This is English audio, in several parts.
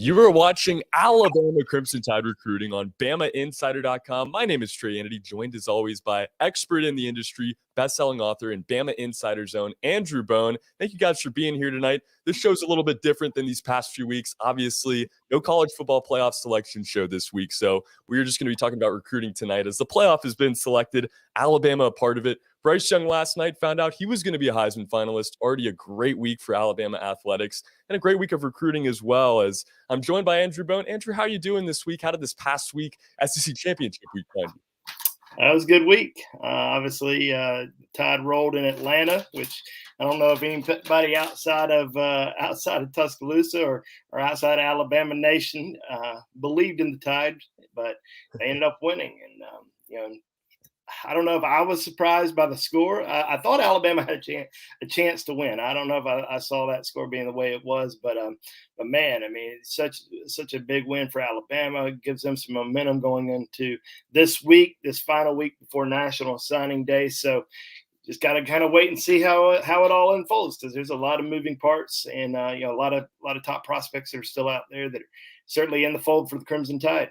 You are watching Alabama Crimson Tide recruiting on BamaInsider.com. My name is Trey Annity, joined as always by expert in the industry, best-selling author and Bama Insider Zone, Andrew Bone. Thank you guys for being here tonight. This show's a little bit different than these past few weeks. Obviously, no college football playoff selection show this week, so we're just going to be talking about recruiting tonight as the playoff has been selected. Alabama a part of it. Bryce Young last night found out he was going to be a Heisman finalist. Already a great week for Alabama athletics and a great week of recruiting as well. As I'm joined by Andrew Bone. Andrew, how are you doing this week? How did this past week, SEC Championship week, find you? That was a good week. Obviously, Tide rolled in Atlanta, which I don't know if anybody outside of Tuscaloosa or outside of Alabama Nation believed in the Tide, but they ended up winning. And I don't know if I was surprised by the score. I thought Alabama had a chance to win. I don't know if I saw that score being the way it was, but man, I mean, it's such a big win for Alabama. It gives them some momentum going into this week, this final week before National Signing Day. So just got to kind of wait and see how it all unfolds, because there's a lot of moving parts and a lot of top prospects that are still out there that are certainly in the fold for the Crimson Tide.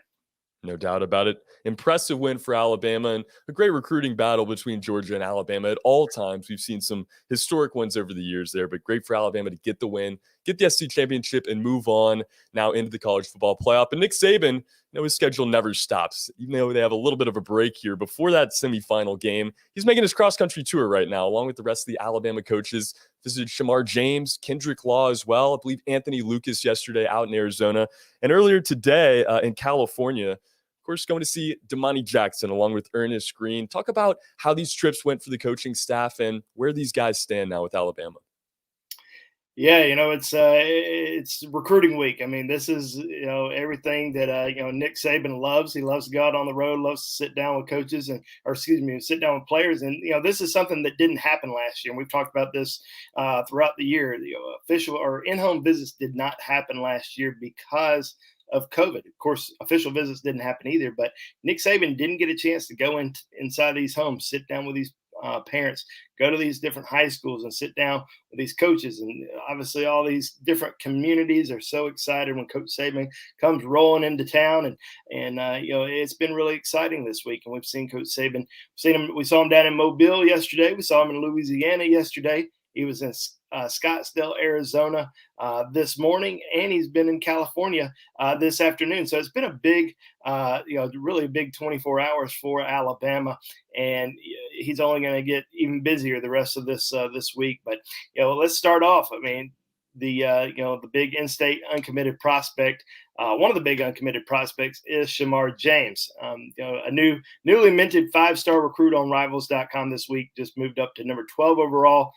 No doubt about it. Impressive win for Alabama and a great recruiting battle between Georgia and Alabama at all times. We've seen some historic ones over the years there, but great for Alabama to get the win, get the SEC championship, and move on now into the college football playoff. And Nick Saban, his schedule never stops. Even though they have a little bit of a break here before that semifinal game, he's making his cross-country tour right now, along with the rest of the Alabama coaches. Visited Shemar James, Kendrick Law as well. I believe Anthony Lucas yesterday out in Arizona. And earlier today in California, of course, going to see Domani Jackson along with Ernest Greene. Talk about how these trips went for the coaching staff and where these guys stand now with Alabama. Yeah, it's recruiting week. I mean, this is everything that Nick Saban loves. He loves to go out on the road, loves to sit down with coaches sit down with players. And this is something that didn't happen last year. And we've talked about this throughout the year. Official or in-home visits did not happen last year because of COVID. Of course, official visits didn't happen either, but Nick Saban didn't get a chance to go inside these homes, sit down with these parents, go to these different high schools and sit down with these coaches. And obviously all these different communities are so excited when Coach Saban comes rolling into town. And it's been really exciting this week. And we've seen Coach Saban, we saw him down in Mobile yesterday. We saw him in Louisiana yesterday. He was in Scottsdale, Arizona this morning, and he's been in California this afternoon. So it's been a big, really big 24 hours for Alabama, and he's only going to get even busier the rest of this week. But let's start off. I mean, the big in-state uncommitted prospect. One of the big uncommitted prospects is Shemar James, a newly minted 5-star recruit on Rivals.com this week. Just moved up to number 12 overall,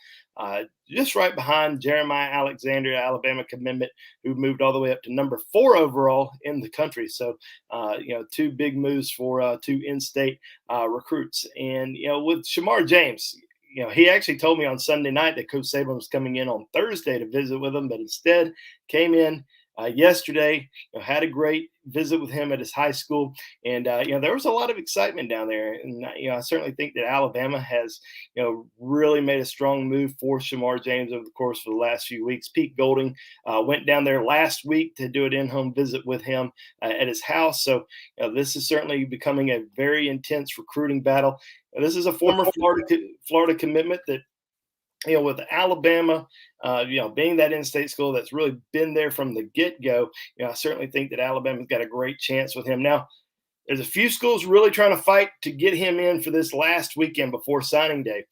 just right behind Jeremiah Alexander, Alabama commitment, who moved all the way up to number 4 overall in the country. So, two big moves for two in-state recruits. And with Shemar James, he actually told me on Sunday night that Coach Saban was coming in on Thursday to visit with him, but instead came in yesterday, had a great visit with him at his high school. And, there was a lot of excitement down there. And, I certainly think that Alabama has, really made a strong move for Shemar James over the course of the last few weeks. Pete Golding went down there last week to do an in-home visit with him at his house. So this is certainly becoming a very intense recruiting battle. This is a former Florida commitment that, with Alabama, being that in-state school that's really been there from the get-go, I certainly think that Alabama's got a great chance with him. Now, there's a few schools really trying to fight to get him in for this last weekend before signing day.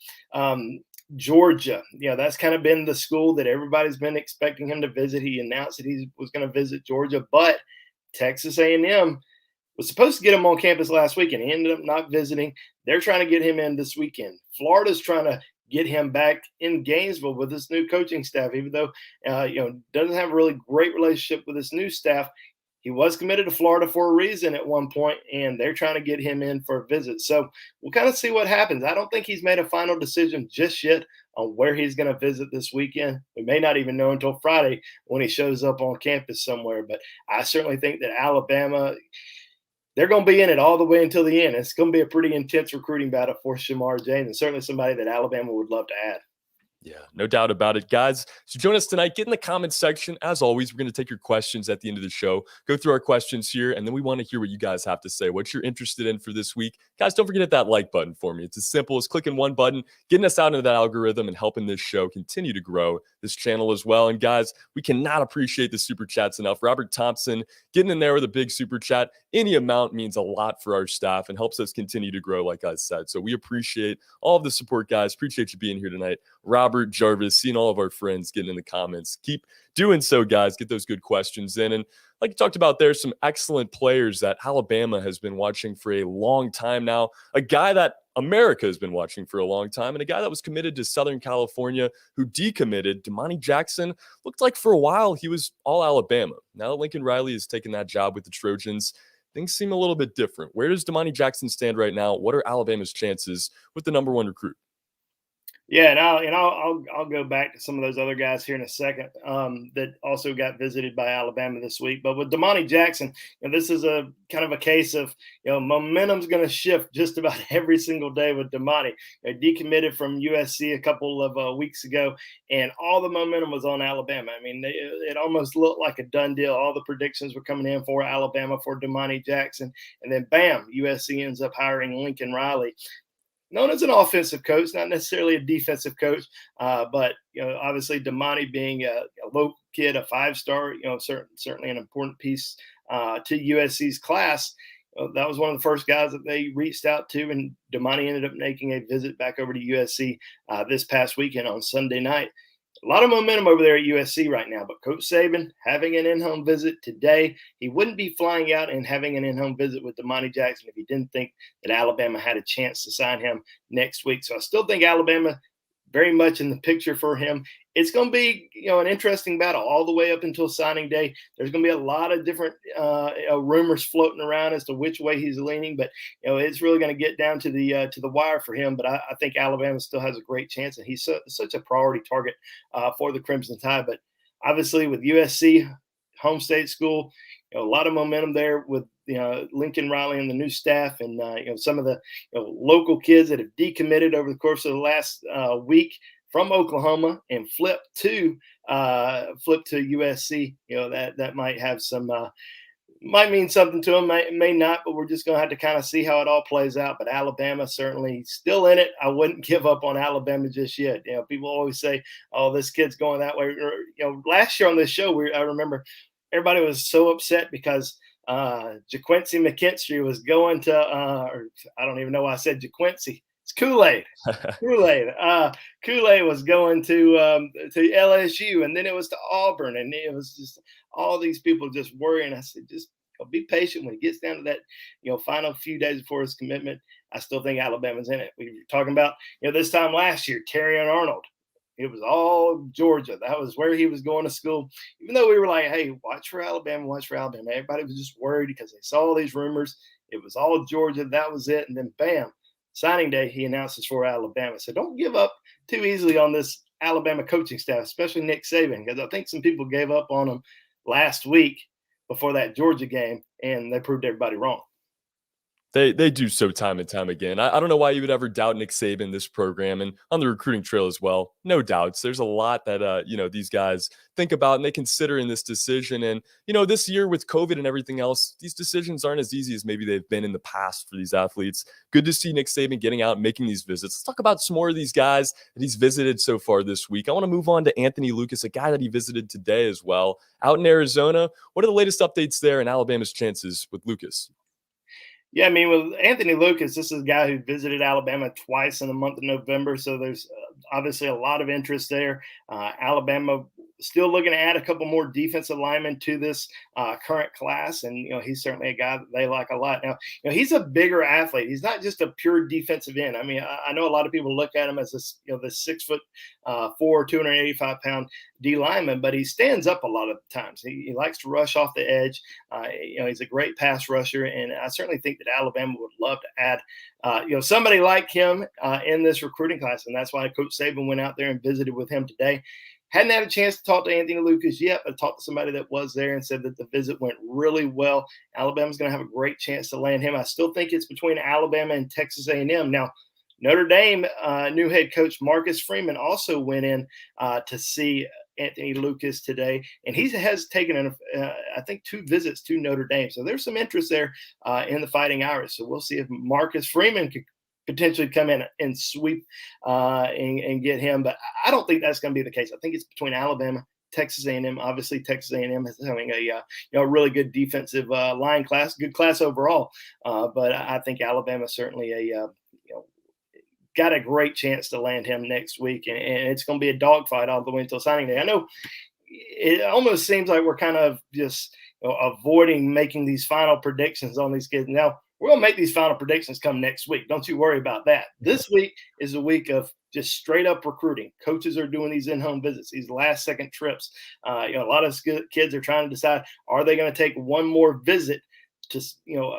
Georgia, that's kind of been the school that everybody's been expecting him to visit. He announced that he was going to visit Georgia, but Texas A&M was supposed to get him on campus last weekend. He ended up not visiting. They're trying to get him in this weekend. Florida's trying to get him back in Gainesville with this new coaching staff, even though, doesn't have a really great relationship with this new staff. He was committed to Florida for a reason at one point, and they're trying to get him in for a visit. So we'll kind of see what happens. I don't think he's made a final decision just yet on where he's going to visit this weekend. We may not even know until Friday when he shows up on campus somewhere, but I certainly think that Alabama, they're going to be in it all the way until the end. It's going to be a pretty intense recruiting battle for Shemar James, and certainly somebody that Alabama would love to add. Yeah, no doubt about it. Guys, so join us tonight. Get in the comments section. As always, we're going to take your questions at the end of the show. Go through our questions here, and then we want to hear what you guys have to say, what you're interested in for this week. Guys, don't forget to hit that like button for me. It's as simple as clicking one button, getting us out into that algorithm, and helping this show continue to grow, this channel as well. And guys, we cannot appreciate the super chats enough. Robert Thompson getting in there with a big super chat. Any amount means a lot for our staff and helps us continue to grow, like I said. So we appreciate all of the support, guys. Appreciate you being here tonight. Robert, Jarvis, seeing all of our friends getting in the comments. Keep doing so, guys. Get those good questions in. And like you talked about, there's some excellent players that Alabama has been watching for a long time now. A guy that America has been watching for a long time, and a guy that was committed to Southern California who decommitted, Domani Jackson, looked like for a while he was all Alabama. Now that Lincoln Riley has taken that job with the Trojans, things seem a little bit different. Where does Domani Jackson stand right now? What are Alabama's chances with the number one recruit? Yeah, and I'll go back to some of those other guys here in a second that also got visited by Alabama this week. But with Domani Jackson, this is a kind of a case of momentum's going to shift just about every single day with Domani. Decommitted from USC a couple of weeks ago, and all the momentum was on Alabama. I mean, it almost looked like a done deal. All the predictions were coming in for Alabama for Domani Jackson, and then bam, USC ends up hiring Lincoln Riley, known as an offensive coach, not necessarily a defensive coach, but obviously Domani being a local kid, a 5-star, certainly an important piece to USC's class. That was one of the first guys that they reached out to, and Domani ended up making a visit back over to USC this past weekend on Sunday night. A lot of momentum over there at USC right now, but Coach Saban having an in-home visit today. He wouldn't be flying out and having an in-home visit with Domani Jackson if he didn't think that Alabama had a chance to sign him next week. So I still think Alabama very much in the picture for him. It's going to be, an interesting battle all the way up until signing day. There's going to be a lot of different rumors floating around as to which way he's leaning, but it's really going to get down to the wire for him. But I think Alabama still has a great chance, and he's such a priority target for the Crimson Tide. But obviously, with USC, home state school, a lot of momentum there with Lincoln Riley and the new staff, and some of the local kids that have decommitted over the course of the last week from Oklahoma and flipped to USC. That might have some might mean something to them, may not, but we're just going to have to kind of see how it all plays out. But Alabama certainly still in it. I wouldn't give up on Alabama just yet. People always say, "Oh, this kid's going that way." Last year on this show, I remember everybody was so upset because JaQuincy McKinstry was going to, or I don't even know why I said JaQuincy. It's Kool-Aid. Kool-Aid was going to LSU, and then it was to Auburn, and it was just all these people just worrying. I said, just be patient when it gets down to that, final few days before his commitment. I still think Alabama's in it. We were talking about, this time last year, Terrion Arnold. It was all Georgia. That was where he was going to school. Even though we were like, hey, watch for Alabama, watch for Alabama. Everybody was just worried because they saw all these rumors. It was all Georgia. That was it. And then, bam, signing day, he announces for Alabama. So don't give up too easily on this Alabama coaching staff, especially Nick Saban, because I think some people gave up on him last week before that Georgia game, and they proved everybody wrong. They do so time and time again. I don't know why you would ever doubt Nick Saban, this program, and on the recruiting trail as well. No doubts. There's a lot that these guys think about and they consider in this decision. And this year with COVID and everything else, these decisions aren't as easy as maybe they've been in the past for these athletes. Good to see Nick Saban getting out and making these visits. Let's talk about some more of these guys that he's visited so far this week. I want to move on to Anthony Lucas, a guy that he visited today as well, out in Arizona. What are the latest updates there and Alabama's chances with Lucas? Yeah, I mean, with Anthony Lucas, this is a guy who visited Alabama twice in the month of November, so there's obviously a lot of interest there. Alabama still looking to add a couple more defensive linemen to this current class, and he's certainly a guy that they like a lot. Now, he's a bigger athlete. He's not just a pure defensive end. I mean, I know a lot of people look at him as this, this 6'4", 285-pound D lineman, but he stands up a lot of times. He likes to rush off the edge. He's a great pass rusher, and I certainly think that Alabama would love to add somebody like him in this recruiting class, and that's why Coach Saban went out there and visited with him today. Hadn't had a chance to talk to Anthony Lucas yet, but talked to somebody that was there and said that the visit went really well. Alabama's going to have a great chance to land him. I still think it's between Alabama and Texas A&M. Now, Notre Dame new head coach Marcus Freeman also went in to see Anthony Lucas today, and he has taken, I think, 2 visits to Notre Dame. So there's some interest there in the Fighting Irish. So we'll see if Marcus Freeman could potentially come in and sweep and get him. But I don't think that's going to be the case. I think it's between Alabama, Texas A&M. Obviously, Texas A&M is having a really good defensive line class, good class overall. But I think Alabama certainly got a great chance to land him next week, and it's going to be a dogfight all the way until signing day. I know it almost seems like we're kind of just avoiding making these final predictions on these kids. Now, we're going to make these final predictions come next week. Don't you worry about that. This week is a week of just straight up recruiting. Coaches are doing these in-home visits, these last-second trips. A lot of kids are trying to decide, are they going to take one more visit to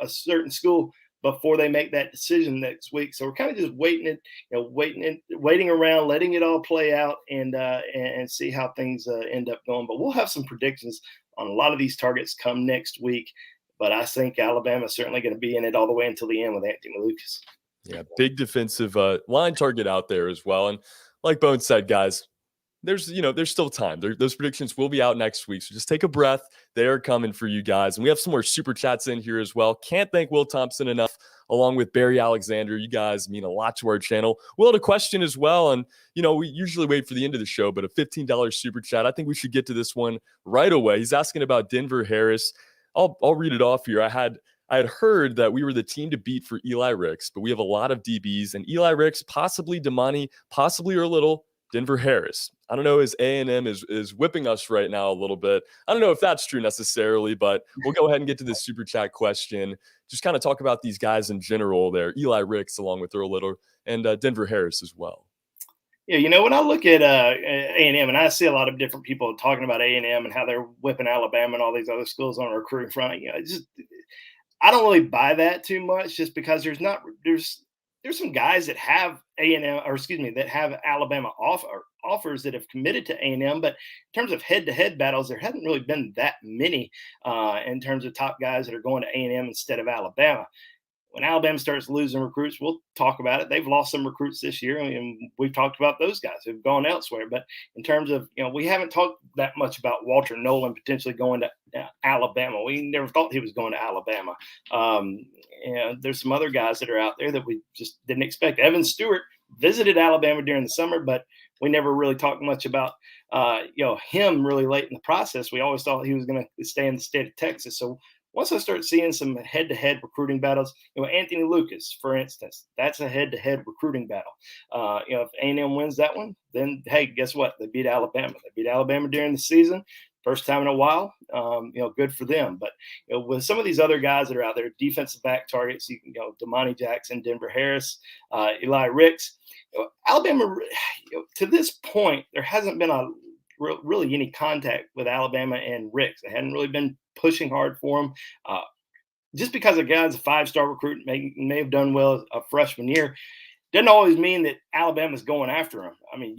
a certain school before they make that decision next week. So we're kind of just waiting around, letting it all play out, and see how things end up going. But we'll have some predictions on a lot of these targets come next week. But I think Alabama's certainly going to be in it all the way until the end with Anthony Lucas. Yeah, big defensive line target out there as well. And like Bones said, guys, there's still time. Those predictions will be out next week. So just take a breath. They are coming for you guys. And we have some more super chats in here as well. Can't thank Will Thompson enough, along with Barry Alexander. You guys mean a lot to our channel. Will had a question as well. And, we usually wait for the end of the show, but a $15 super chat. I think we should get to this one right away. He's asking about Denver Harris. I'll read it off here. I had heard that we were the team to beat for Eli Ricks, but we have a lot of DBs, and Eli Ricks, possibly Domani, possibly or a little Denver Harris. I don't know, as A&M is whipping us right now a little bit. I don't know if that's true necessarily, but we'll go ahead and get to this super chat question. Just kind of talk about these guys in general there. Eli Ricks along with Earl Little and Denver Harris as well. Yeah, when I look at A&M, and I see a lot of different people talking about A&M and how they're whipping Alabama and all these other schools on a recruiting front, I don't really buy that too much, just because there's some guys that have that have Alabama offers that have committed to A&M, but in terms of head-to-head battles, there hasn't really been that many in terms of top guys that are going to A&M instead of Alabama. When Alabama starts losing recruits, we'll talk about it. They've lost some recruits this year, and we've talked about those guys who've gone elsewhere. But in terms of, we haven't talked that much about Walter Nolan potentially going to Alabama. We never thought he was going to Alabama. There's some other guys that are out there that we just didn't expect. Evan Stewart visited Alabama during the summer, but we never really talked much about him really late in the process. We always thought he was going to stay in the state of Texas. So once I start seeing some head-to-head recruiting battles, Anthony Lucas, for instance, that's a head-to-head recruiting battle. If A&M wins that one, then, hey, guess what? They beat Alabama. They beat Alabama during the season, first time in a while. Good for them. But with some of these other guys that are out there, defensive back targets, Domani Jackson, Denver Harris, Eli Ricks, Alabama. To this point, there hasn't been really any contact with Alabama and Ricks. They hadn't really been pushing hard for him. Just because a guy's a 5-star recruit may have done well a freshman year, doesn't always mean that Alabama's going after him. I mean,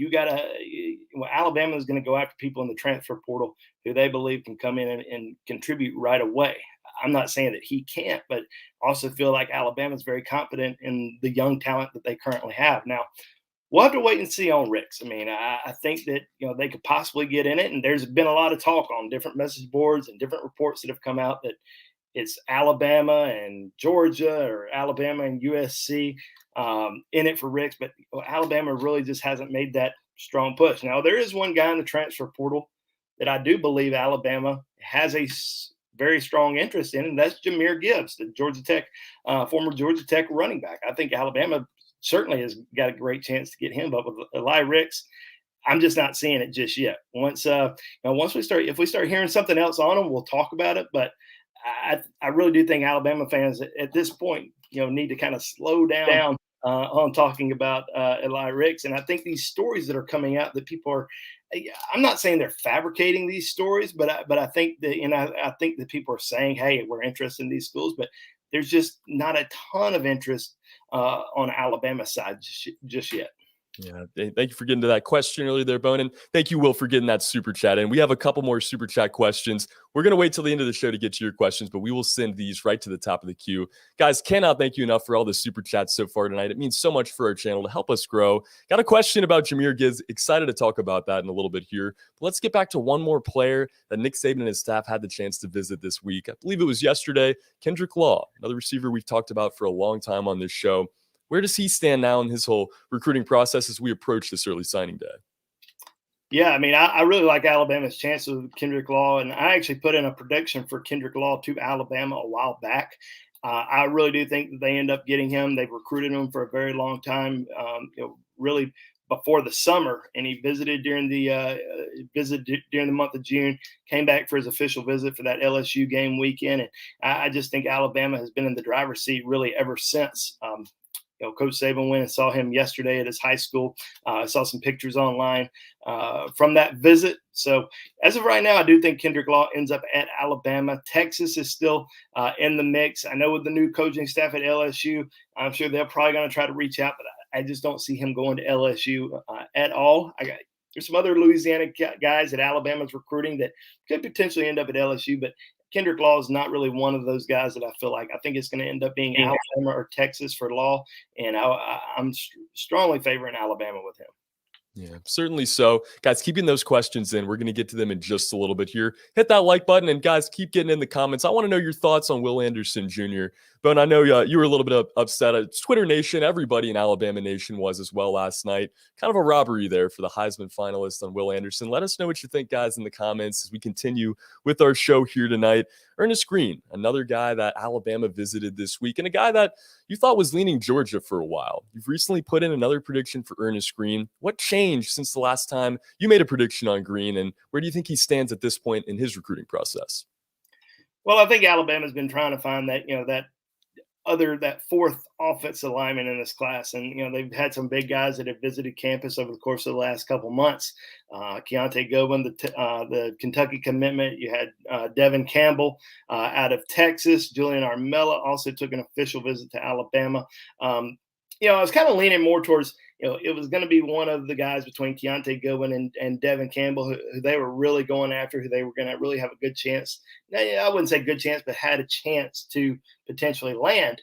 Alabama is going to go after people in the transfer portal who they believe can come in and contribute right away. I'm not saying that he can't, but also feel like Alabama's very confident in the young talent that they currently have. Now, we'll have to wait and see on Ricks. I mean, I think that, they could possibly get in it. And there's been a lot of talk on different message boards and different reports that have come out that it's Alabama and Georgia or Alabama and USC in it for Ricks. But Alabama really just hasn't made that strong push. Now, there is one guy in the transfer portal that I do believe Alabama has a very strong interest in, and that's Jahmyr Gibbs, the former Georgia Tech running back. I think Alabama certainly has got a great chance to get him, but with Eli Ricks, I'm just not seeing it just yet. Once if we start hearing something else on him, we'll talk about it. But I really do think Alabama fans at this point, need to kind of slow down on talking about Eli Ricks. And I think these stories that are coming out that people are, I'm not saying they're fabricating these stories, but I think that, I think that people are saying, hey, we're interested in these schools, but there's just not a ton of interest on Alabama's side just yet. Yeah, thank you for getting to that question earlier there, Bone. And thank you, Will, for getting that super chat. And we have a couple more super chat questions. We're going to wait till the end of the show to get to your questions, but we will send these right to the top of the queue. Guys, cannot thank you enough for all the super chats so far tonight. It means so much for our channel to help us grow. Got a question about Jahmyr Gibbs. Excited to talk about that in a little bit here. But let's get back to one more player that Nick Saban and his staff had the chance to visit this week. I believe it was yesterday. Kendrick Law, another receiver we've talked about for a long time on this show. Where does he stand now in his whole recruiting process as we approach this early signing day? Yeah, I mean, I really like Alabama's chances with Kendrick Law, and I actually put in a prediction for Kendrick Law to Alabama a while back. I really do think that they end up getting him. They've recruited him for a very long time, really before the summer, and he visited during the month of June. Came back for his official visit for that LSU game weekend, and I just think Alabama has been in the driver's seat really ever since. Coach Saban went and saw him yesterday at his high school. I saw some pictures online from that visit. So as of right now, I do think Kendrick Law ends up at Alabama. Texas is still in the mix. I know with the new coaching staff at LSU, I'm sure they're probably going to try to reach out, but I just don't see him going to LSU at all. There's some other Louisiana guys at Alabama's recruiting that could potentially end up at LSU, but Kendrick Law is not really one of those guys that I feel like. I think it's going to end up being Alabama or Texas for Law, and I'm strongly favoring Alabama with him. Yeah, certainly so. Guys, keeping those questions in. We're going to get to them in just a little bit here. Hit that like button, and guys, keep getting in the comments. I want to know your thoughts on Will Anderson Jr. But I know you were a little bit upset. Twitter Nation, everybody in Alabama Nation was as well last night. Kind of a robbery there for the Heisman finalist on Will Anderson. Let us know what you think, guys, in the comments as we continue with our show here tonight. Ernest Greene, another guy that Alabama visited this week, and a guy that you thought was leaning Georgia for a while. You've recently put in another prediction for Ernest Greene. What changed since the last time you made a prediction on Greene, and where do you think he stands at this point in his recruiting process? Well, I think Alabama's been trying to find that fourth offensive lineman in this class. And, they've had some big guys that have visited campus over the course of the last couple months. Keontae Goodwin, the Kentucky commitment. You had Devin Campbell out of Texas. Julian Armella also took an official visit to Alabama. I was kind of leaning more towards, it was going to be one of the guys between Keontae Goodwin and Devin Campbell who they were really going after, who they were going to really have a good chance. Now, I wouldn't say good chance, but had a chance to potentially land.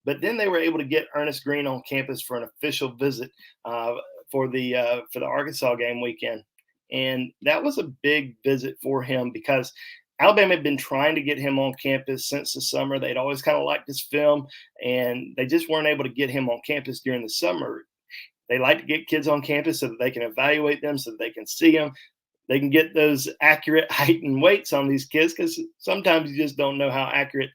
But then they were able to get Ernest Greene on campus for an official visit for the Arkansas game weekend. And that was a big visit for him because Alabama had been trying to get him on campus since the summer. They'd always kind of liked his film, and they just weren't able to get him on campus during the summer. They like to get kids on campus so that they can evaluate them, so that they can see them. They can get those accurate height and weights on these kids because sometimes you just don't know how accurate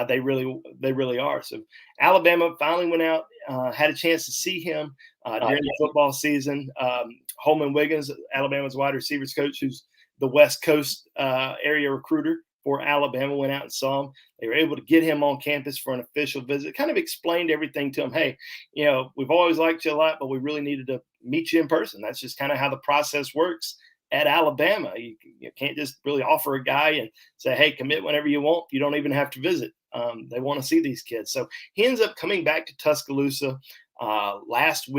they really are. So Alabama finally went out, had a chance to see him during the football season. Holman Wiggins, Alabama's wide receivers coach, who's the West Coast area recruiter for Alabama, went out and saw him. They were able to get him on campus for an official visit, kind of explained everything to him. Hey, we've always liked you a lot, but we really needed to meet you in person. That's just kind of how the process works at Alabama. You can't just really offer a guy and say, hey, commit whenever you want. You don't even have to visit. They want to see these kids. So he ends up coming back to Tuscaloosa last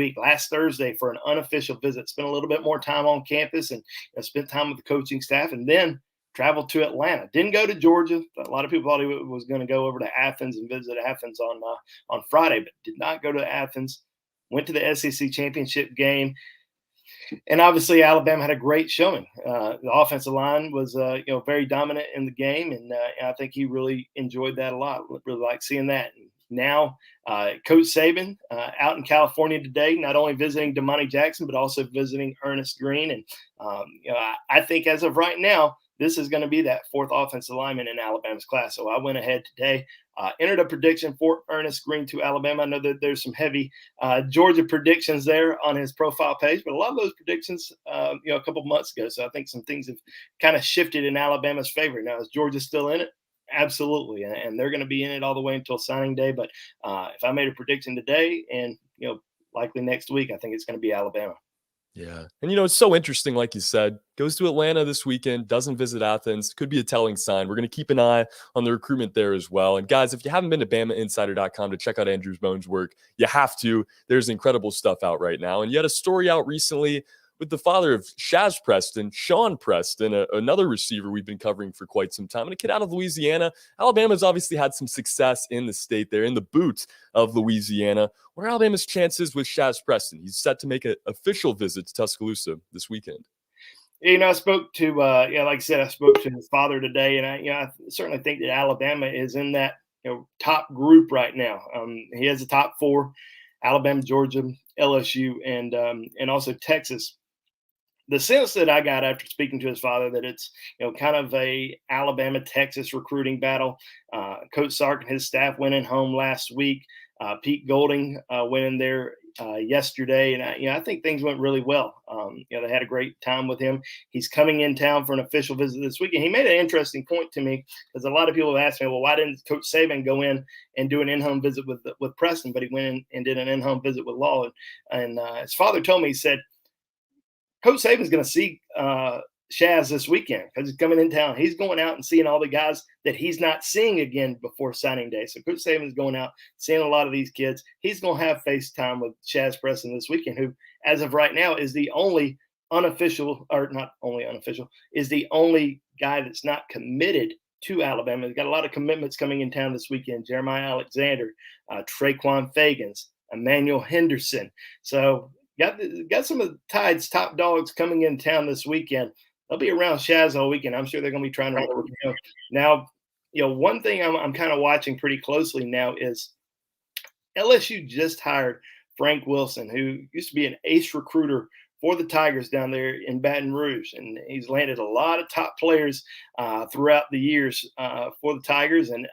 Thursday, for an unofficial visit, spent a little bit more time on campus and spent time with the coaching staff, and then traveled to Atlanta. Didn't go to Georgia. A lot of people thought he was going to go over to Athens and visit Athens on Friday, but did not go to Athens. Went to the SEC championship game. And obviously, Alabama had a great showing. The offensive line was, very dominant in the game, and I think he really enjoyed that a lot. Really liked seeing that. And now, Coach Saban out in California today, not only visiting Domani Jackson, but also visiting Ernest Greene. And I think as of right now, this is going to be that fourth offensive lineman in Alabama's class. So I went ahead today, entered a prediction for Ernest Greene to Alabama. I know that there's some heavy Georgia predictions there on his profile page, but a lot of those predictions, a couple months ago. So I think some things have kind of shifted in Alabama's favor. Now, is Georgia still in it? Absolutely. And they're going to be in it all the way until signing day. But if I made a prediction today and, likely next week, I think it's going to be Alabama. Yeah. And it's so interesting, like you said, goes to Atlanta this weekend, doesn't visit Athens. Could be a telling sign. We're going to keep an eye on the recruitment there as well. And guys, if you haven't been to BamaInsider.com to check out Andrew Bone's work, you have to. There's incredible stuff out right now. And you had a story out recently with the father of Shaz Preston, Sean Preston, another receiver we've been covering for quite some time, and a kid out of Louisiana. Alabama's obviously had some success in the state there, in the boot of Louisiana. What are Alabama's chances with Shaz Preston? He's set to make an official visit to Tuscaloosa this weekend. I spoke to, like I said, I spoke to his father today, and I certainly think that Alabama is in that, top group right now. He has the top four: Alabama, Georgia, LSU, and also Texas. The sense that I got after speaking to his father that it's kind of a Alabama Texas recruiting battle. Coach Sark and his staff went in home last week. Pete Golding went in there yesterday, and I think things went really well. They had a great time with him. He's coming in town for an official visit this week, and he made an interesting point to me because a lot of people have asked me, well, why didn't Coach Saban go in and do an in-home visit with Preston, but he went in and did an in-home visit with Law, and his father told me, he said, Coach Saban's going to see Shaz this weekend because he's coming in town. He's going out and seeing all the guys that he's not seeing again before signing day. So Coach Saban's going out, seeing a lot of these kids. He's going to have FaceTime with Shaz Preston this weekend, who, as of right now, is the only unofficial, or not only unofficial, is the only guy that's not committed to Alabama. He's got a lot of commitments coming in town this weekend. Jeremiah Alexander, Traquan Fagans, Emmanuel Henderson. So got some of the Tide's top dogs coming in town this weekend. They'll be around Shaz all weekend. I'm sure they're going to be trying to recruit him. Now, one thing I'm kind of watching pretty closely now is LSU just hired Frank Wilson, who used to be an ace recruiter for the Tigers down there in Baton Rouge, and he's landed a lot of top players throughout the years for the Tigers, and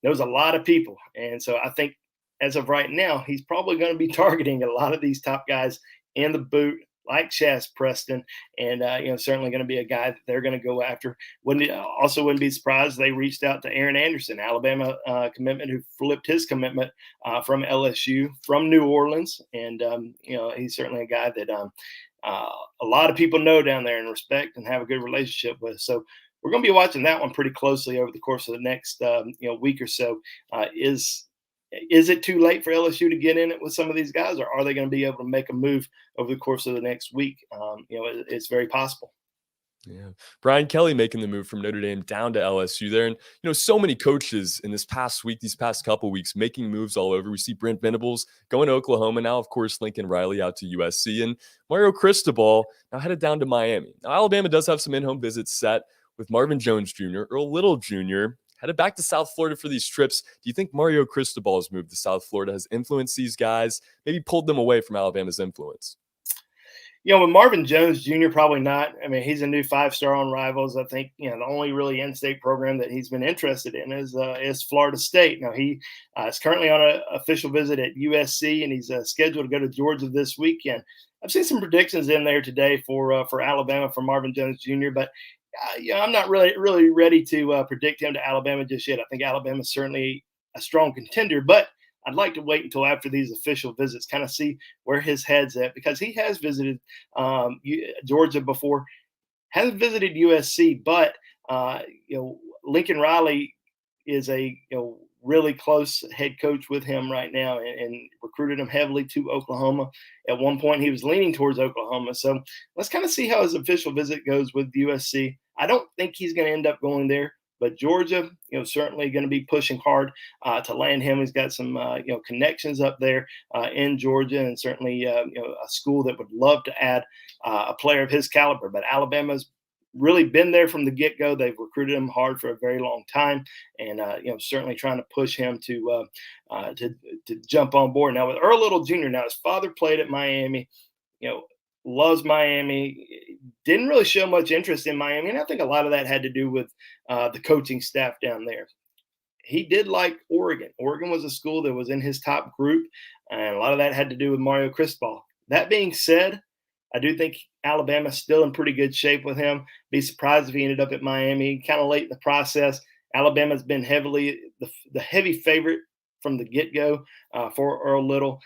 knows a lot of people. And so I think, as of right now, he's probably going to be targeting a lot of these top guys in the boot, like Shaz Preston, and certainly going to be a guy that they're going to go after. Wouldn't be surprised they reached out to Aaron Anderson, Alabama commitment, who flipped his commitment from LSU from New Orleans, and he's certainly a guy that a lot of people know down there and respect and have a good relationship with. So we're going to be watching that one pretty closely over the course of the next week or so. Is it too late for LSU to get in it with some of these guys, or are they going to be able to make a move over the course of the next week? It's very possible. Yeah. Brian Kelly making the move from Notre Dame down to LSU there. And, so many coaches in this past week, these past couple weeks, making moves all over. We see Brent Venables going to Oklahoma now, of course, Lincoln Riley out to USC, and Mario Cristobal now headed down to Miami. Now, Alabama does have some in-home visits set with Marvin Jones Jr., Earl Little Jr., headed back to South Florida for these trips. Do you think Mario Cristobal's move to South Florida has influenced these guys, maybe pulled them away from Alabama's influence? With Marvin Jones Jr., probably not. I mean, he's a new 5-star on Rivals. I think, the only really in-state program that he's been interested in is Florida State. Now, he is currently on an official visit at USC, and he's scheduled to go to Georgia this weekend. I've seen some predictions in there today for Alabama for Marvin Jones Jr., but I'm not really ready to predict him to Alabama just yet. I think Alabama is certainly a strong contender, but I'd like to wait until after these official visits, kind of see where his head's at, because he has visited Georgia before, hasn't visited USC, but Lincoln Riley is a really close head coach with him right now, and recruited him heavily to Oklahoma. At one point, he was leaning towards Oklahoma. So let's kind of see how his official visit goes with USC. I don't think he's going to end up going there, but Georgia, certainly going to be pushing hard to land him. He's got some, connections up there in Georgia, and certainly, a school that would love to add a player of his caliber. But Alabama's really been there from the get-go. They've recruited him hard for a very long time, and certainly trying to push him to jump on board. Now with Earl Little Jr., now his father played at Miami, loves Miami, didn't really show much interest in Miami, and I think a lot of that had to do with the coaching staff down there. He did like Oregon. Oregon was a school that was in his top group, and a lot of that had to do with Mario Cristobal. That being said, I do think Alabama's still in pretty good shape with him. Be surprised if he ended up at Miami kind of late in the process. Alabama's been the heavy favorite from the get-go for Earl Little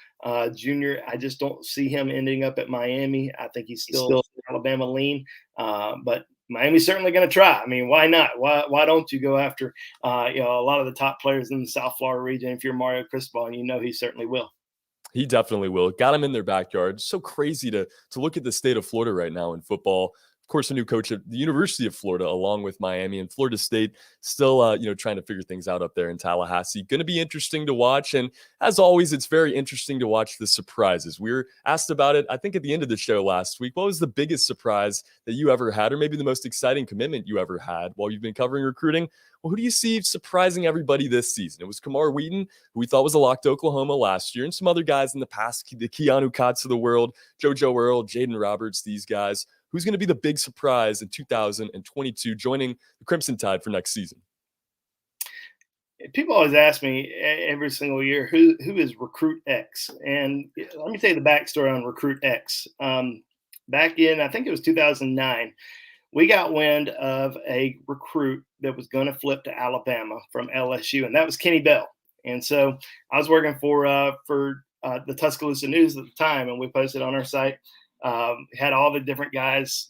Jr. I just don't see him ending up at Miami. I think he's still Alabama lean, but Miami's certainly going to try. I mean, why not? Why don't you go after a lot of the top players in the South Florida region? If you're Mario Cristobal, and you know he certainly will. He definitely will. Got him in their backyard. So crazy to look at the state of Florida right now in football. Of course, a new coach at the University of Florida, along with Miami and Florida State, still trying to figure things out up there in Tallahassee. Going to be interesting to watch. And as always, it's very interesting to watch the surprises. We were asked about it, I think, at the end of the show last week. What was the biggest surprise that you ever had, or maybe the most exciting commitment you ever had while you've been covering recruiting? Well, who do you see surprising everybody this season? It was Kamar Wheaton, who we thought was a lock to Oklahoma last year, and some other guys in the past, the Keanu Kotz of the world, JoJo Earl, Jaden Roberts, these guys. Who's going to be the big surprise in 2022 joining the Crimson Tide for next season? People always ask me every single year, who is Recruit X? And let me tell you the backstory on Recruit X. Back in, I think it was 2009, we got wind of a recruit that was going to flip to Alabama from LSU, and that was Kenny Bell. And so I was working for the Tuscaloosa News at the time, and we posted on our site, had all the different guys,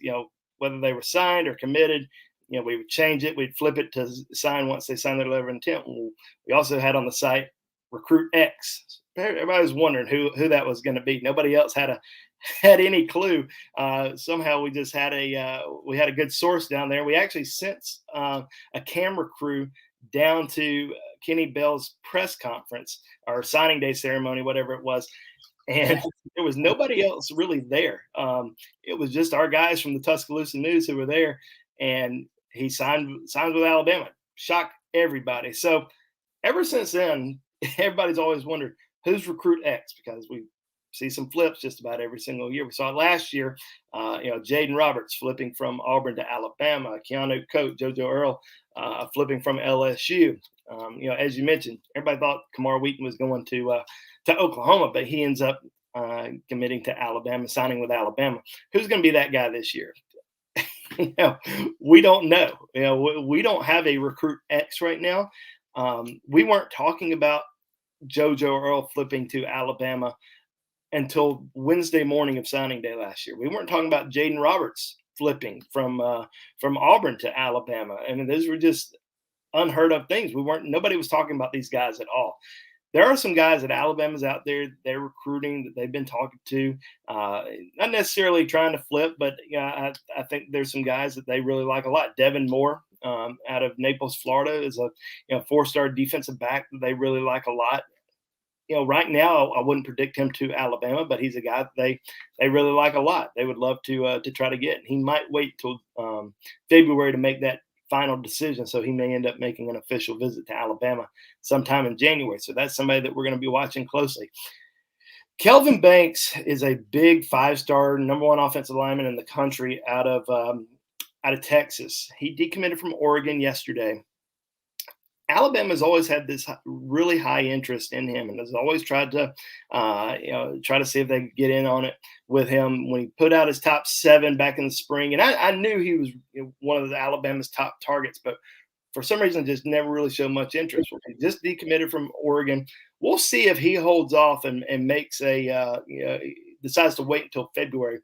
whether they were signed or committed. We would change it. We'd flip it to sign once they signed their letter of intent. We also had on the site Recruit X. Everybody was wondering who that was going to be. Nobody else had any clue. Somehow we just had we had a good source down there. We actually sent a camera crew down to Kenny Bell's press conference or signing day ceremony, whatever it was. And there was nobody else really there. It was just our guys from the Tuscaloosa News who were there. And he signed with Alabama. Shocked everybody. So ever since then, everybody's always wondered who's Recruit X, because we see some flips just about every single year. We saw it last year. Jaden Roberts flipping from Auburn to Alabama. Keanu Coat, JoJo Earl flipping from LSU. As you mentioned, everybody thought Kamar Wheaton was going to Oklahoma, but he ends up committing to Alabama, signing with Alabama. Who's going to be that guy this year? We don't know. We don't have a Recruit X right now. We weren't talking about JoJo Earl flipping to Alabama until Wednesday morning of signing day last year. We weren't talking about Jaden Roberts flipping from Auburn to Alabama. I mean, those were just unheard of things. Nobody was talking about these guys at all. There are some guys that Alabama's out there, they're recruiting, that they've been talking to, not necessarily trying to flip, but I think there's some guys that they really like a lot. Devin Moore out of Naples, Florida, is a 4-star defensive back that they really like a lot. Right now I wouldn't predict him to Alabama, but he's a guy that they really like a lot. They would love to try to get. He might wait till February to make that final decision, so he may end up making an official visit to Alabama sometime in January. So that's somebody that we're going to be watching closely. Kelvin Banks is a big 5-star, number 1 offensive lineman in the country out of Texas. He decommitted from Oregon yesterday. Alabama's always had this really high interest in him, and has always tried to, try to see if they could get in on it with him. When he put out his top 7 back in the spring, and I knew he was one of the Alabama's top targets, but for some reason just never really showed much interest. He just decommitted from Oregon. We'll see if he holds off and makes decides to wait until February.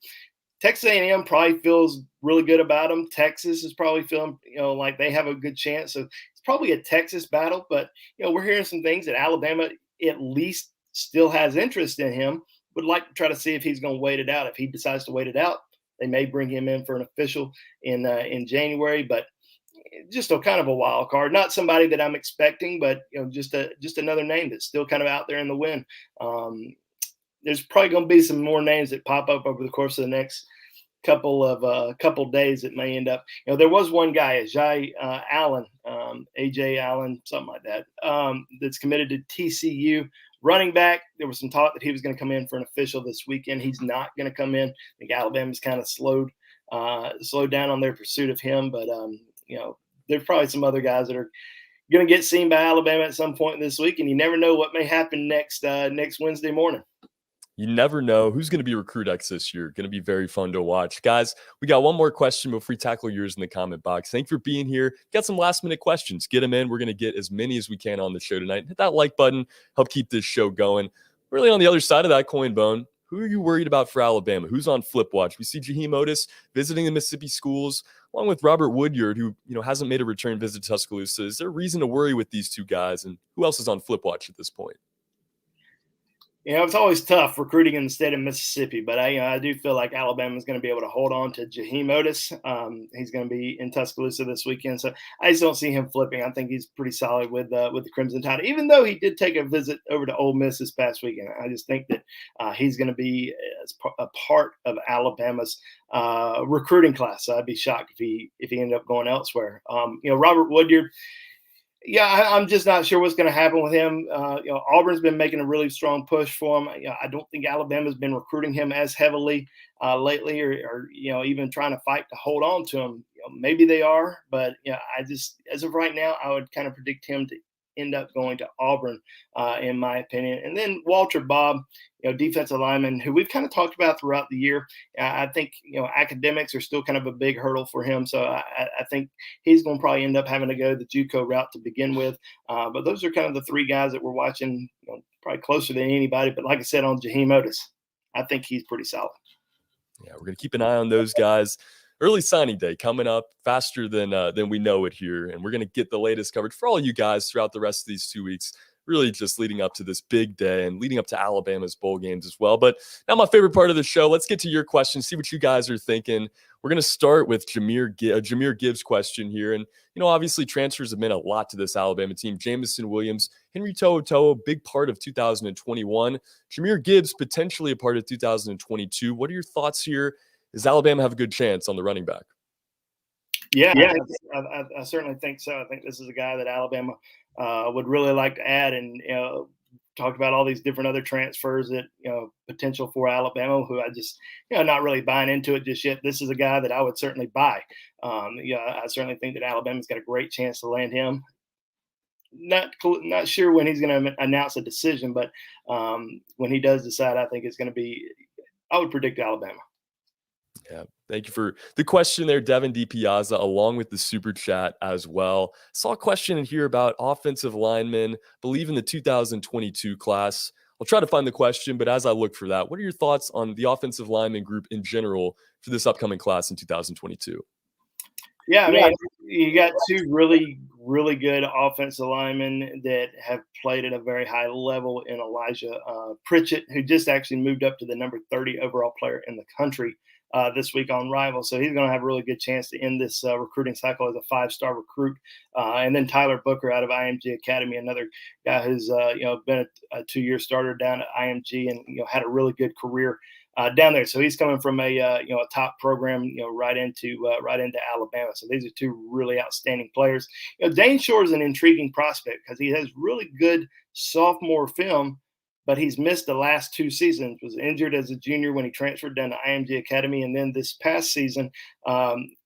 Texas A&M probably feels really good about him. Texas is probably feeling, like they have a good chance. So it's probably a Texas battle, but, we're hearing some things that Alabama at least still has interest in him, would like to try to see if he's going to wait it out. If he decides to wait it out, they may bring him in for an official in January, but just a kind of a wild card. Not somebody that I'm expecting, but, just another name that's still kind of out there in the wind. There's probably going to be some more names that pop up over the course of the next couple days that may end up. There was one guy, AJ Allen, something like that, that's committed to TCU. Running back, there was some talk that he was going to come in for an official this weekend. He's not going to come in. I think Alabama's kind of slowed down on their pursuit of him, but there's probably some other guys that are going to get seen by Alabama at some point this week, and you never know what may happen next Wednesday morning. You never know who's going to be Recruit X this year. Going to be very fun to watch. Guys, we got one more question before we tackle yours in the comment box. Thank you for being here. Got some last minute questions. Get them in. We're going to get as many as we can on the show tonight. Hit that like button. Help keep this show going. Really on the other side of that coin, Bone, who are you worried about for Alabama? Who's on flip watch? We see Jaheim Otis visiting the Mississippi schools, along with Robert Woodyard, who hasn't made a return visit to Tuscaloosa. Is there reason to worry with these two guys? And who else is on flip watch at this point? It's always tough recruiting in the state of Mississippi, but I do feel like Alabama is going to be able to hold on to Jaheim Otis. He's going to be in Tuscaloosa this weekend, so I just don't see him flipping. I think he's pretty solid with the Crimson Tide, even though he did take a visit over to Ole Miss this past weekend. I just think that he's going to be a part of Alabama's recruiting class. So I'd be shocked if he ended up going elsewhere. Robert Woodyard. Yeah, I'm just not sure what's going to happen with him. Auburn's been making a really strong push for him. I don't think Alabama's been recruiting him as heavily lately, or even trying to fight to hold on to him. Maybe they are, but I just, as of right now, I would kind of predict him to end up going to Auburn, in my opinion. And then Walter Bobb, defensive lineman, who we've kind of talked about throughout the year. I think, academics are still kind of a big hurdle for him. So I think he's going to probably end up having to go the JUCO route to begin with. But those are kind of the three guys that we're watching, probably closer than anybody. But like I said, on Jaheim Otis, I think he's pretty solid. Yeah, we're going to keep an eye on those guys. Early signing day coming up faster than we know it here. And we're going to get the latest coverage for all you guys throughout the rest of these 2 weeks, really just leading up to this big day and leading up to Alabama's bowl games as well. But now my favorite part of the show, let's get to your questions, see what you guys are thinking. We're going to start with Jahmyr Gibbs question here. And, obviously transfers have meant a lot to this Alabama team. Jamison Williams, Henry To'oTo'o, big part of 2021. Jahmyr Gibbs, potentially a part of 2022. What are your thoughts here? Does Alabama have a good chance on the running back? Yeah, I certainly think so. I think this is a guy that Alabama would really like to add, and talked about all these different other transfers that potential for Alabama, who I just not really buying into it just yet. This is a guy that I would certainly buy. I certainly think that Alabama's got a great chance to land him. Not sure when he's going to announce a decision, but when he does decide, I think it's going to be. I would predict Alabama. Yeah, thank you for the question there, Devin D. Piazza, along with the super chat as well. Saw a question in here about offensive linemen, believe in the 2022 class. I'll try to find the question, but as I look for that, what are your thoughts on the offensive lineman group in general for this upcoming class in 2022? Yeah, I mean, you got two really, really good offensive linemen that have played at a very high level in Elijah Pritchett, who just actually moved up to the number 30 overall player in the country this week on Rival. So he's going to have a really good chance to end this recruiting cycle as a 5-star recruit. And then Tyler Booker out of IMG Academy, another guy who's been a 2-year starter down at IMG and had a really good career down there. So he's coming from a top program right into Alabama. So these are two really outstanding players. Dane Shore is an intriguing prospect because he has really good sophomore film, but he's missed the last 2 seasons. Was injured as a junior when he transferred down to IMG Academy, and then this past season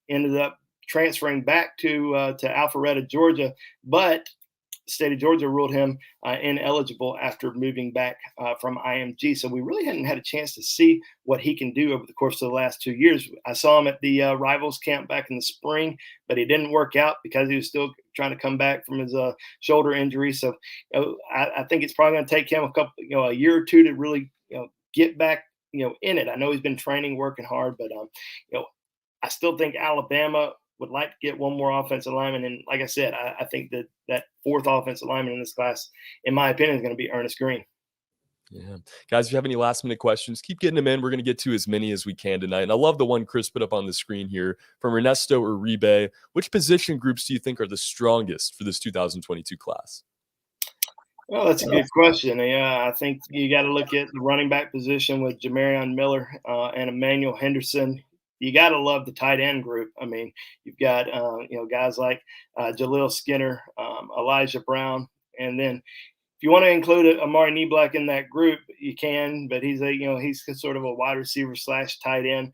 ended up transferring back to Alpharetta, Georgia, but the state of Georgia ruled him ineligible after moving back from IMG. So we really hadn't had a chance to see what he can do over the course of the last 2 years. I saw him at the Rivals camp back in the spring, but he didn't work out because he was still trying to come back from his shoulder injury. So I think it's probably going to take him a year or two to really get back in it. I know he's been training, working hard, but I still think Alabama would like to get one more offensive lineman. And like I said, I think that 4th offensive lineman in this class, in my opinion, is going to be Ernest Greene. Yeah. Guys, if you have any last minute questions, keep getting them in. We're going to get to as many as we can tonight. And I love the one Chris put up on the screen here from Ernesto Uribe. Which position groups do you think are the strongest for this 2022 class? Well, that's a good question. Yeah, I think you got to look at the running back position with Jamarion Miller and Emmanuel Henderson. You got to love the tight end group. I mean, you've got guys like Jaleel Skinner, Elijah Brown, and then if you want to include Amari Neblack in that group, you can, but he's sort of a wide receiver / tight end.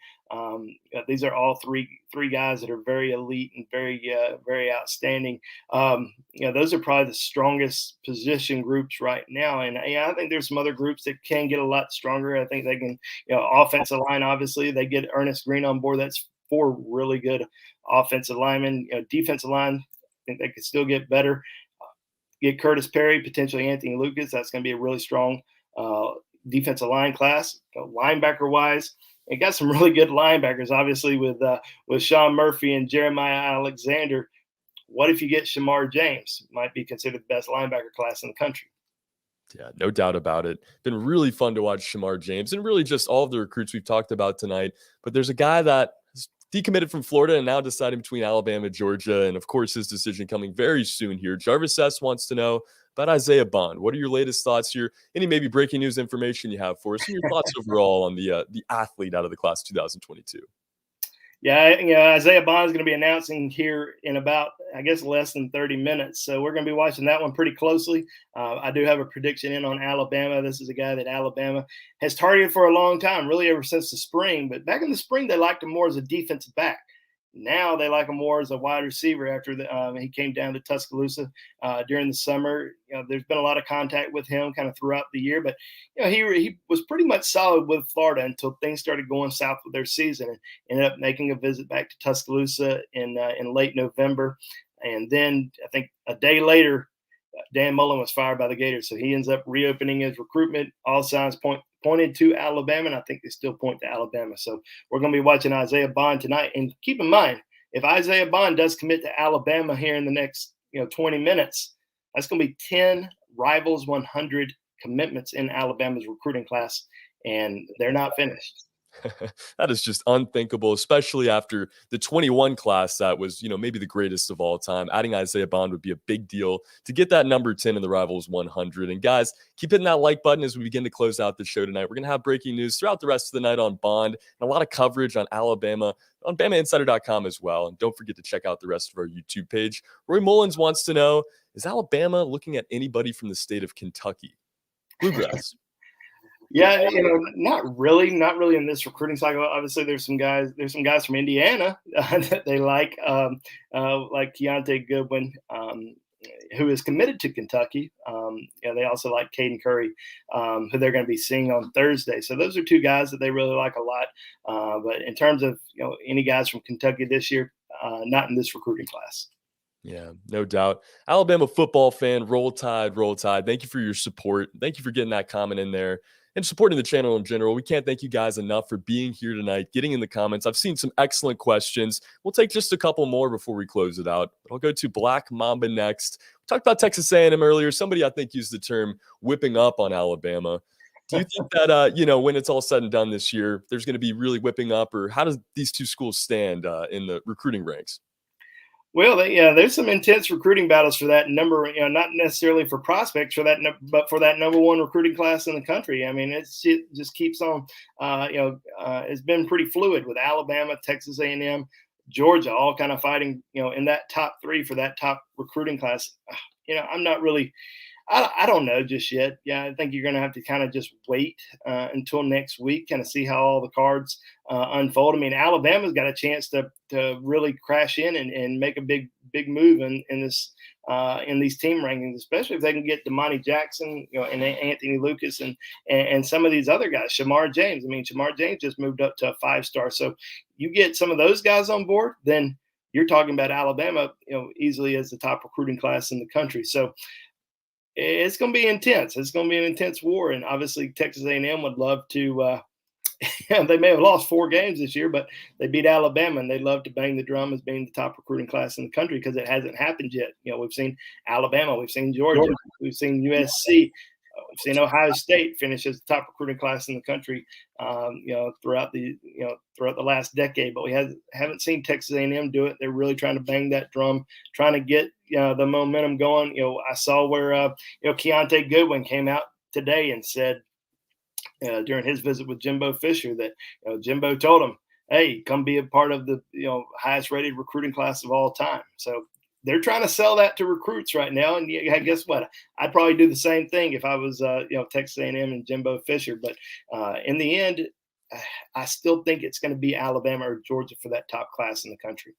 These are all three guys that are very elite and very outstanding. Those are probably the strongest position groups right now. And I think there's some other groups that can get a lot stronger. I think they can, offensive line, obviously, they get Ernest Greene on board. That's 4 really good offensive linemen. Defensive line, I think they could still get better. Get Curtis Perry, potentially Anthony Lucas. That's going to be a really strong defensive line class. Linebacker wise, it got some really good linebackers, obviously, with Sean Murphy and Jeremiah Alexander. What if you get Shemar James? Might be considered the best linebacker class in the country. Yeah, no doubt about it. Been really fun to watch Shemar James and really just all of the recruits we've talked about tonight. But there's a guy that has decommitted from Florida and now deciding between Alabama, Georgia, and of course his decision coming very soon here. Jarvis S. wants to know about Isaiah Bond. What are your latest thoughts here? Any maybe breaking news information you have for us, and your thoughts overall on the athlete out of the class 2022? Yeah, Isaiah Bond is going to be announcing here in about, I guess, less than 30 minutes. So we're going to be watching that one pretty closely. I do have a prediction in on Alabama. This is a guy that Alabama has targeted for a long time, really ever since the spring. But back in the spring, they liked him more as a defensive back. Now they like him more as a wide receiver after he came down to Tuscaloosa during the summer. There's been a lot of contact with him kind of throughout the year, but he was pretty much solid with Florida until things started going south with their season, and ended up making a visit back to Tuscaloosa in late November. And then I think a day later, Dan Mullen was fired by the Gators, so he ends up reopening his recruitment. All signs pointed to Alabama, and I think they still point to Alabama. So we're going to be watching Isaiah Bond tonight. And keep in mind, if Isaiah Bond does commit to Alabama here in the next 20 minutes, that's going to be 10 Rivals 100 commitments in Alabama's recruiting class, and they're not finished. That is just unthinkable, especially after the 21 class that was, maybe the greatest of all time. Adding Isaiah Bond would be a big deal to get that number 10 in the Rivals 100. And guys, keep hitting that like button as we begin to close out the show tonight. We're going to have breaking news throughout the rest of the night on Bond and a lot of coverage on Alabama on BamaInsider.com as well. And don't forget to check out the rest of our YouTube page. Roy Mullins wants to know, is Alabama looking at anybody from the state of Kentucky? Bluegrass. Yeah, not really in this recruiting cycle. Obviously, there's some guys from Indiana that they like Keontae Goodwin, who is committed to Kentucky. They also like Caden Curry, who they're going to be seeing on Thursday. So those are 2 guys that they really like a lot. But in terms of any guys from Kentucky this year, not in this recruiting class. Yeah, no doubt. Alabama football fan, roll tide, roll tide. Thank you for your support. Thank you for getting that comment in there and supporting the channel in general. We can't thank you guys enough for being here tonight, getting in the comments. I've seen some excellent questions. We'll take just a couple more before we close it out. I'll go to Black Mamba next. We talked about Texas A&M earlier. Somebody, I think, used the term whipping up on Alabama. Do you think that, when it's all said and done this year, there's going to be really whipping up, or how does these 2 schools stand in the recruiting ranks? Well, there's some intense recruiting battles for that number, not necessarily for prospects for that, but for that number 1 recruiting class in the country. I mean, it just keeps on, it's been pretty fluid with Alabama, Texas A&M, Georgia, all kind of fighting, in that top 3 for that top recruiting class. I'm not really, I don't know just yet. Yeah, I think you're going to have to kind of just wait until next week, kind of see how all the cards unfold. I mean, Alabama's got a chance to really crash in and make a big move in these team rankings, especially if they can get Domani Jackson, and Anthony Lucas and some of these other guys. Shemar James. I mean, Shemar James just moved up to a 5-star. So you get some of those guys on board, then you're talking about Alabama, easily as the top recruiting class in the country. So it's going to be intense. It's going to be an intense war. And obviously Texas A&M would love to, they may have lost 4 games this year, but they beat Alabama, and they'd love to bang the drum as being the top recruiting class in the country, because it hasn't happened yet. We've seen Alabama, we've seen Georgia, we've seen USC, we've seen Ohio State finish as the top recruiting class in the country, throughout the last decade. But we haven't seen Texas A&M do it. They're really trying to bang that drum, trying to get the momentum going. I saw where Keontae Goodwin came out today and said during his visit with Jimbo Fisher that Jimbo told him, "Hey, come be a part of the highest rated recruiting class of all time." So they're trying to sell that to recruits right now. And yeah, guess what? I'd probably do the same thing if I was, Texas A&M and Jimbo Fisher. But in the end, I still think it's going to be Alabama or Georgia for that top class in the country.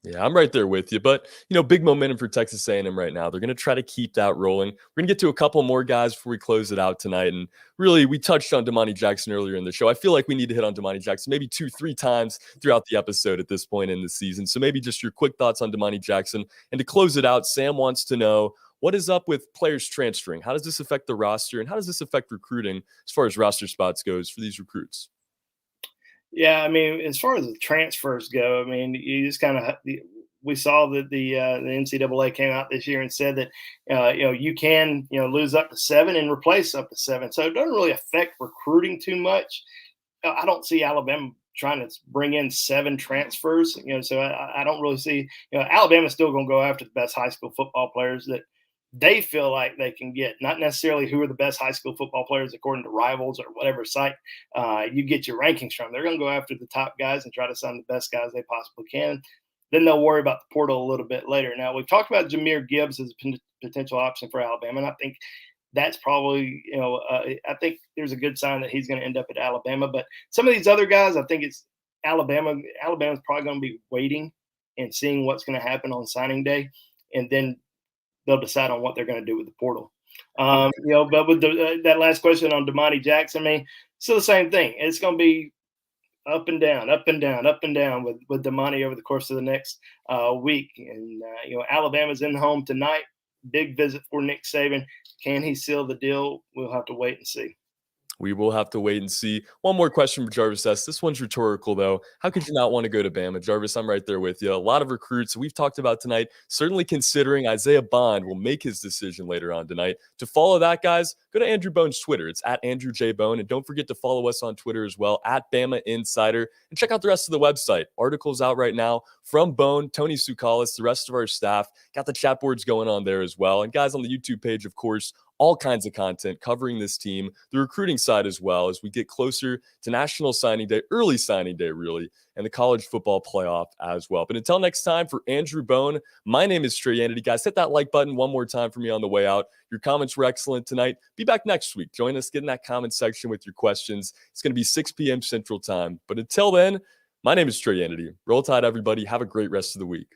Yeah, I'm right there with you. But, big momentum for Texas A&M right now. They're going to try to keep that rolling. We're going to get to a couple more guys before we close it out tonight. And really, we touched on Domani Jackson earlier in the show. I feel like we need to hit on Domani Jackson maybe 2-3 times throughout the episode at this point in the season. So maybe just your quick thoughts on Domani Jackson. And to close it out, Sam wants to know, what is up with players transferring? How does this affect the roster? And how does this affect recruiting as far as roster spots goes for these recruits? Yeah, I mean, as far as the transfers go, I mean, you just kind of we saw that the NCAA came out this year and said that you can lose up to 7 and replace up to 7, so it doesn't really affect recruiting too much. I don't see Alabama trying to bring in 7 transfers, so I don't really see Alabama's still going to go after the best high school football players that they feel like they can get, not necessarily who are the best high school football players according to Rivals or whatever site you get your rankings from. They're going to go after the top guys and try to sign the best guys they possibly can. Then they'll worry about the portal a little bit later. Now, we've talked about Jahmyr Gibbs as a potential option for Alabama, and I think that's probably, I think there's a good sign that he's going to end up at Alabama. But some of these other guys, I think it's Alabama. Alabama's probably going to be waiting and seeing what's going to happen on signing day, and then they'll decide on what they're going to do with the portal. But with that last question on Domani Jackson, I mean, still the same thing. It's going to be up and down, up and down, up and down with Domani over the course of the next week. And, Alabama's in home tonight. Big visit for Nick Saban. Can he seal the deal? We'll have to wait and see. We will have to wait and see. One more question for Jarvis S. This one's rhetorical, though. How could you not want to go to Bama? Jarvis, I'm right there with you. A lot of recruits we've talked about tonight, certainly considering Isaiah Bond will make his decision later on tonight. To follow that, guys, go to Andrew Bone's Twitter. It's at Andrew J. Bone. And don't forget to follow us on Twitter as well, at Bama Insider. And check out the rest of the website. Articles out right now from Bone, Tony Sukalis, the rest of our staff. Got the chat boards going on there as well. And guys, on the YouTube page, of course, all kinds of content covering this team, the recruiting side as well, as we get closer to National Signing Day, early signing day, really, and the college football playoff as well. But until next time, for Andrew Bone, my name is Trey Yanity. Guys, hit that like button one more time for me on the way out. Your comments were excellent tonight. Be back next week. Join us, get in that comment section with your questions. It's going to be 6 p.m. Central Time. But until then, my name is Trey Yanity. Roll Tide, everybody. Have a great rest of the week.